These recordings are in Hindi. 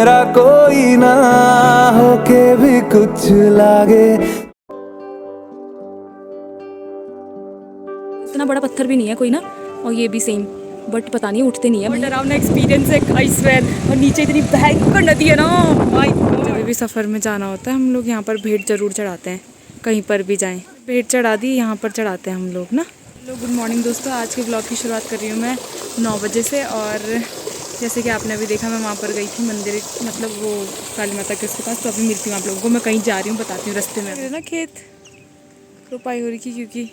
मेरा कोई ना होके भी कुछ लागे। इतना बड़ा पत्थर भी नहीं है कोई ना, और ये भी सेम, बट पता नहीं उठते नहीं है। बहुत डरावना एक्सपीरियंस है, आई स्वेयर। और नीचे इतनी भयंकर नदी है ना, माय गॉड। जब भी सफ़र में जाना होता है हम लोग यहाँ पर भेंट ज़रूर चढ़ाते हैं, कहीं पर भी जाएं। भेंट चढ़ा दी, यहाँ पर चढ़ाते हैं हम लोग ना। गुड मॉर्निंग दोस्तों, आज के ब्लॉग की शुरुआत कर रही हूँ मैं 9 बजे से। और जैसे कि आपने अभी देखा, मैं वहाँ पर गई थी मंदिर, मतलब वो काली माता के उसके पास। तो अभी मिलती हूँ आप लोगों को, मैं कहीं जा रही हूँ, बताती हूँ रास्ते में ना। खेत रोपाई हो रही थी क्योंकि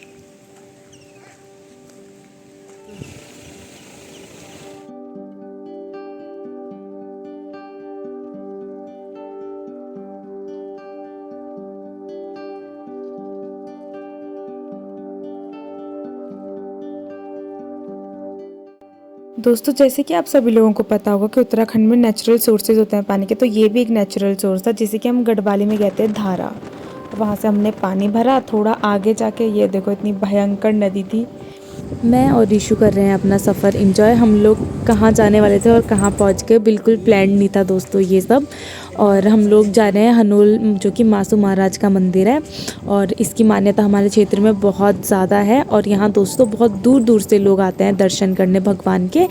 दोस्तों, जैसे कि आप सभी लोगों को पता होगा कि उत्तराखंड में नेचुरल सोर्सेज होते हैं पानी के, तो ये भी एक नेचुरल सोर्स था। जैसे कि हम गढ़वाली में कहते हैं धारा, वहाँ से हमने पानी भरा। थोड़ा आगे जाके ये देखो, इतनी भयंकर नदी थी। मैं और ऋषु कर रहे हैं अपना सफ़र एंजॉय। हम लोग कहाँ जाने वाले थे और कहाँ पहुँच गए, बिल्कुल प्लान नहीं था दोस्तों ये सब। और हम लोग जा रहे हैं हनोल, जो कि मासू महाराज का मंदिर है, और इसकी मान्यता हमारे क्षेत्र में बहुत ज़्यादा है। और यहाँ दोस्तों बहुत दूर दूर से लोग आते हैं दर्शन करने भगवान के।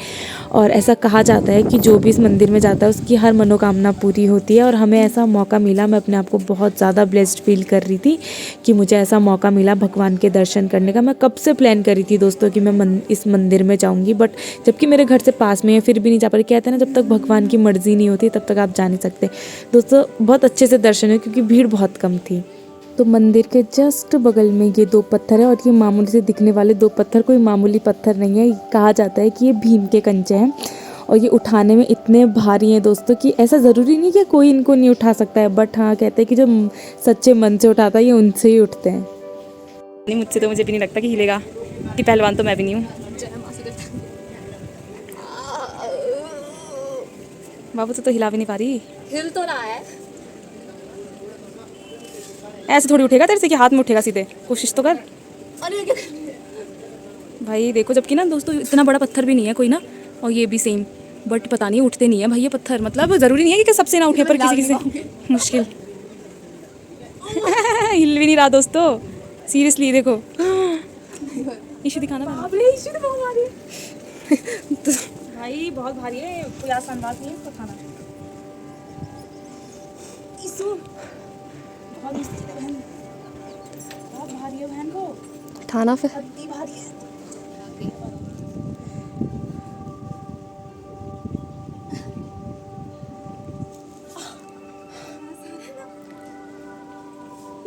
और ऐसा कहा जाता है कि जो भी इस मंदिर में जाता है उसकी हर मनोकामना पूरी होती है। और हमें ऐसा मौका मिला, मैं अपने आप को बहुत ज़्यादा ब्लेस्ड फील कर रही थी कि मुझे ऐसा मौका मिला भगवान के दर्शन करने का। मैं कब से प्लान करी थी दोस्तों कि मैं इस मंदिर में जाऊंगी, बट जबकि मेरे घर से पास में है फिर भी नहीं जा पा रही। कहते हैं ना, जब तक भगवान की मर्जी नहीं होती तब तक आप जा नहीं सकते। दोस्तों बहुत अच्छे से दर्शन हुए क्योंकि भीड़ बहुत कम थी। तो मंदिर के जस्ट बगल में ये 2 पत्थर है, और ये मामूली से दिखने वाले 2 पत्थर कोई मामूली पत्थर नहीं है। कहा जाता है कि ये भीम के कंचे हैं, और ये उठाने में इतने भारी हैं दोस्तों कि ऐसा ज़रूरी नहीं कि कोई इनको नहीं उठा सकता है, बट हाँ कहते हैं कि जो सच्चे मन से उठाता है ये उनसे ही उठते हैं। नहीं, मुझसे तो मुझे भी नहीं लगता कि हिलेगा, कि पहलवान तो मैं भी नहीं हूँ। बाबू तो हिला भी नहीं पा रही। हिल तो रहा है। ऐसे थोड़ी उठेगा तेरे से कि हाथ में उठेगा सीधे, कोशिश तो कर। अरे भाई देखो, जबकि ना दोस्तों इतना बड़ा पत्थर भी नहीं है कोई ना, और ये भी सेम, बट पता नहीं उठते नहीं है भाई ये पत्थर। मतलब ज़रूरी नहीं है कि सबसे ना उठे, पर किसी किसी से मुश्किल। हिल भी नहीं रहा दोस्तों, सीरियसली देखो। इशू दिखाना तो भाई बहुत भारी है, कोई आसान बात नहीं है इसको खाना। बहुत मुश्किल है बहन, बहुत भारी है बहन को उठाना फिर। अति भारी है।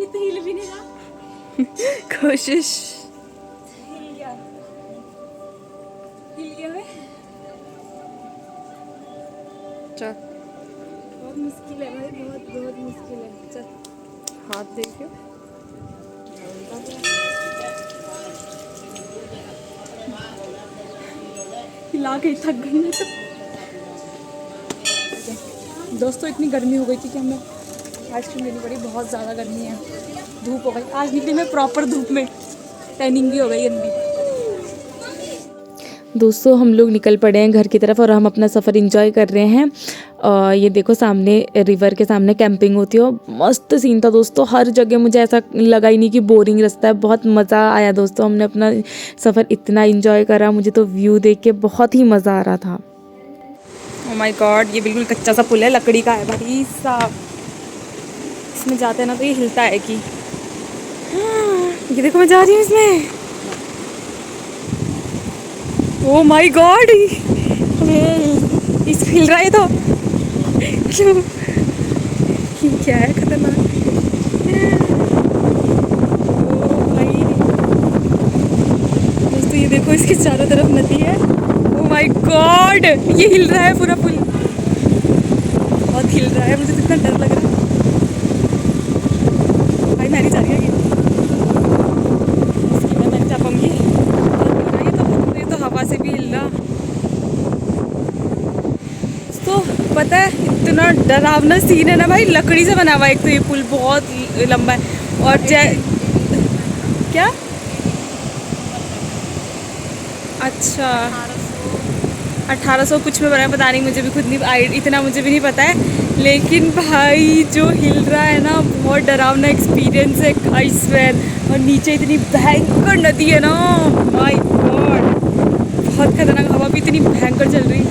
ये तो हिल भी नहीं रहा। कोशिश। हिल गया, हिल गया है। चल बहुत मुश्किल है भाई, बहुत बहुत मुश्किल है। चल हाथ देखियो। हिला के थक गई मैं तो। दोस्तों इतनी गर्मी हो गई थी कि हमें आइसक्रीम लेनी पड़ी, बहुत ज़्यादा गर्मी है। धूप हो गई, आज निकली मैं प्रॉपर धूप में, टैनिंग भी हो गई गंदी। दोस्तों हम लोग निकल पड़े हैं घर की तरफ, और हम अपना सफ़र एंजॉय कर रहे हैं। ये देखो सामने रिवर के सामने कैंपिंग होती है, मस्त सीन था दोस्तों। हर जगह मुझे ऐसा लगा ही नहीं कि बोरिंग रास्ता है, बहुत मज़ा आया दोस्तों। हमने अपना सफ़र इतना एंजॉय करा, मुझे तो व्यू देख के बहुत ही मज़ा आ रहा था। ओह माय गॉड, ये बिल्कुल कच्चा सा पुल है, लकड़ी का है भाई साहब। इसमें जाते हैं ना तो ये हिलता है कि ये देखो मैं जा रही हूँ इसमें। ओह माय गॉड, इस हिल रहा है तो क्यों, क्या है खतरनाक। दोस्तों ये देखो, इसके चारों तरफ नदी है। ओह माय गॉड, ये हिल रहा है पूरा पुल, बहुत हिल रहा है, मुझे तो इतना डर लग रहा है भाई। मैं नहीं जा रही मैं नहीं जा पाऊंगी। ये तो हवा से भी हिल रहा। तो पता है इतना डरावना सीन है ना भाई, लकड़ी से बना हुआ है एक तो ये पुल, बहुत लंबा है। और क्या, अच्छा 1800 कुछ में बना है, पता नहीं, मुझे भी खुद नहीं, इतना मुझे भी नहीं पता है। लेकिन भाई जो हिल रहा है ना, बहुत डरावना एक्सपीरियंस है, आई स्वेयर। और नीचे इतनी भयंकर नदी है ना, माय गॉड, बहुत खतरनाक, हवा भी इतनी भयंकर चल रही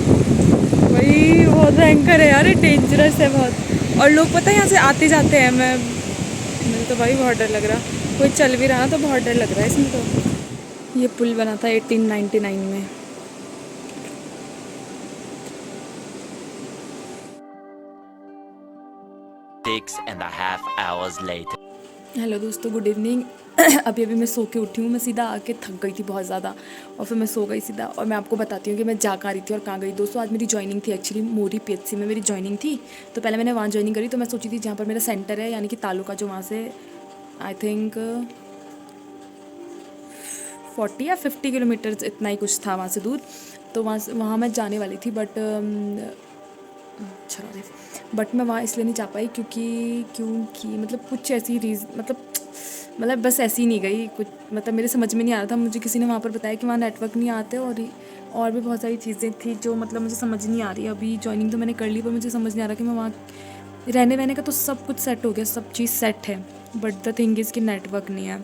भाई, बहुत भयंकर है यार, डेंजरस है बहुत। और लोग पता है यहाँ से आते जाते हैं, मुझे तो भाई बहुत डर लग रहा, कोई चल भी रहा ना तो बहुत डर लग रहा है इसमें तो। ये पुल बना था 1899 में। Six and a half hours later. Hello दोस्तों, गुड इवनिंग। अभी मैं सो के उठी हूँ, मैं सीधा आके थक गई थी बहुत ज़्यादा, और फिर मैं सो गई सीधा। और मैं आपको बताती हूँ कि मैं जा कहाँ रही थी और कहाँ गई। दोस्तों आज मेरी जॉइनिंग थी, एक्चुअली मोरी PHC में मेरी जॉइनिंग थी। तो पहले मैंने वहाँ जॉइनिंग करी, तो मैं सोची थी जहाँ पर मेरा सेंटर है, यानी कि तालुका, जो वहाँ से आई थिंक 40 या 50 किलोमीटर्स इतना ही कुछ था वहाँ से दूर। तो वहाँ मैं जाने वाली थी, बट मैं वहाँ इसलिए नहीं जा पाई क्योंकि मतलब कुछ ऐसी मतलब बस ऐसी ही नहीं गई कुछ, मतलब मेरे समझ में नहीं आ रहा था। मुझे किसी ने वहाँ पर बताया कि वहाँ नेटवर्क नहीं आते, और भी बहुत सारी चीज़ें थी जो मतलब मुझे समझ नहीं आ रही। अभी जॉइनिंग तो मैंने कर ली, पर मुझे समझ नहीं आ रहा कि मैं वहाँ रहने वहने का तो सब कुछ सेट हो गया, सब चीज़ सेट है, बट द थिंग इज़ कि नेटवर्क नहीं है।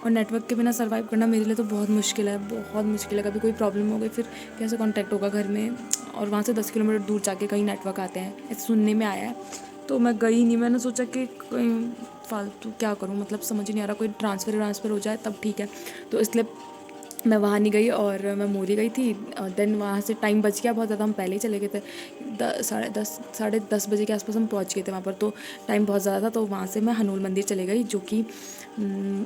और नेटवर्क के बिना सर्वाइव करना मेरे लिए तो बहुत मुश्किल है, बहुत मुश्किल है। कभी कोई प्रॉब्लम हो गई फिर कैसे कांटेक्ट होगा घर में, और वहाँ से 10 किलोमीटर दूर जाके कहीं नेटवर्क आते हैं, ऐसे सुनने में आया है। तो मैं गई नहीं, मैंने सोचा कि कहीं फालतू क्या करूँ, मतलब समझ नहीं आ रहा, कोई ट्रांसफ़र हो जाए तब ठीक है। तो इसलिए मैं वहाँ नहीं गई, और मैं मोरी गई थी। देन वहाँ से टाइम बच गया बहुत ज़्यादा, हम पहले ही चले गए थे, 10:30 बजे के आसपास हम पहुँच गए थे वहाँ पर, तो टाइम बहुत ज़्यादा था। तो वहाँ से मैं हनूल मंदिर चले गई, जो कि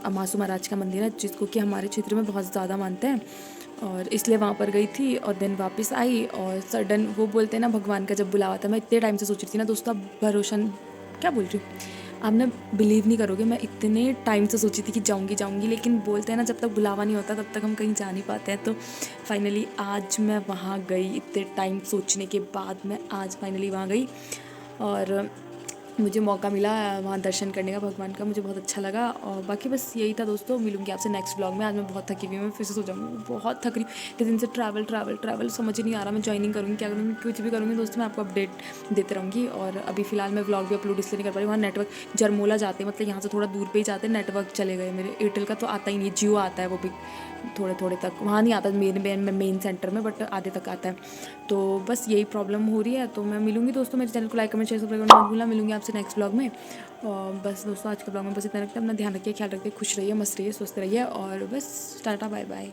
अमासू महाराज का मंदिर है, जिसको कि हमारे क्षेत्र में बहुत ज़्यादा मानते हैं, और इसलिए वहाँ पर गई थी। और देन वापस आई, और सडन वो बोलते हैं ना, भगवान का जब बुलावा था। मैं इतने टाइम से सोच रही थी ना दोस्तों, अब भरोसा क्या बोल रही हूँ, आप ना बिलीव नहीं करोगे, मैं इतने टाइम से सोची थी कि जाऊँगी, लेकिन बोलते हैं ना, जब तक बुलावा नहीं होता तब तक हम कहीं जा नहीं पाते हैं। तो फाइनली आज मैं वहाँ गई, इतने टाइम सोचने के बाद मैं आज फाइनली वहाँ गई, और मुझे मौका मिला वहाँ दर्शन करने का भगवान का, मुझे बहुत अच्छा लगा। और बाकी बस यही था दोस्तों, मिलूंगी आपसे नेक्स्ट व्लॉग में। आज मैं बहुत थकी हुई हूँ, मैं फिर से सो जाऊँगी, बहुत थक रही हूँ इतने दिन से, ट्रैवल समझ ही नहीं आ रहा, मैं ज्वाइनिंग करूँगी क्या करूँगी, कुछ भी करूँगी दोस्तों, मैं आपको अपडेट देते रहूँगी। और अभी फ़िलहाल मैं व्लॉग भी अपलोड इसलिए नहीं कर पा रही, वहाँ नेटवर्क जरमोला जाते, मतलब यहाँ से थोड़ा दूर पे ही जाते, नेटवर्क चले गए मेरे। एयरटेल का तो आता ही नहीं, जियो आता है, वो भी थोड़े तक, वहाँ नहीं आता मेन सेंटर में, बट आधे तक आता है। तो बस यही प्रॉब्लम हो रही है। तो मैं मिलूंगी दोस्तों, मेरे चैनल को लाइक कमेंट शेयर सब्सक्राइब करना मत भूलना। मिलूंगी आपसे नेक्स्ट ब्लॉग में। और बस दोस्तों आज के ब्लॉग में बस इतना रखते हैं, अपना ध्यान रखिए, ख्याल रखिए, खुश रहिए, मस्त रहिए, स्वस्थ रहिए, और बस टाटा बाय बाय।